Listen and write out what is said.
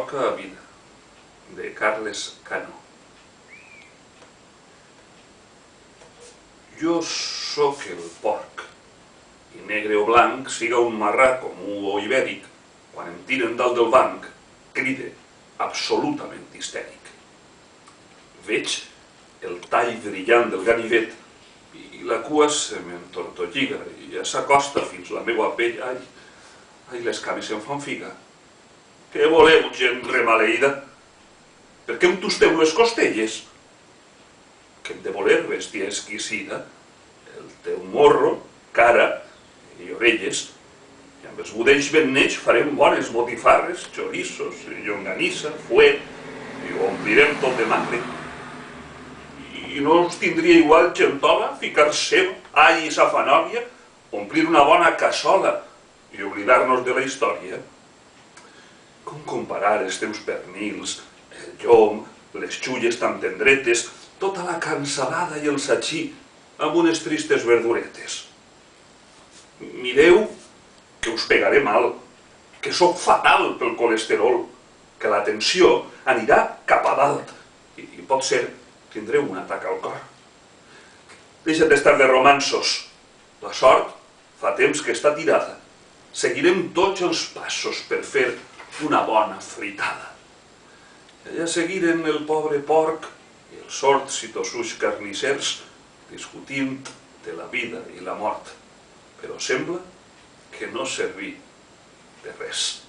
Poca vida, de Carles Cano. Jo sóc el porc, i negre o blanc, siga un marrà comú o ibèric, quan em tiren dalt del banc, cride, absolutament histèric. Veig el tall brillant del ganivet i la cua se m'entortolliga i ja s'acosta fins la meua pell. Ai, les cames se'm fan figa. Què voleu, gent remaleïda? Per què em tosteu les costelles? Què hem de voler, bèstia exquisida? El teu morro, cara i orelles, i amb els budells ben nets farem bones botifarres, chorizos, llonganissa, fuet, i ho omplirem tot de magre. I no us tindria igual, gentola, ficar ceba, all i safanòria, omplir una bona cassola i oblidar-nos de la història? Com comparar els teus pernils, el llom, les xulles tan tendretes, tota la cansalada i el satxí amb unes tristes verduretes? Mireu que us pegaré mal, que sóc fatal pel colesterol, que la tensió anirà cap a dalt i pot ser tindreu un atac al cor. Deixa't d'estar de romanços. La sort fa temps que està tirada. Seguirem tots els passos per fer una bona fritada. I allà seguiren el pobre porc i els sords i tossuts carnissers discutint de la vida i la mort. Però sembla que no serví de res.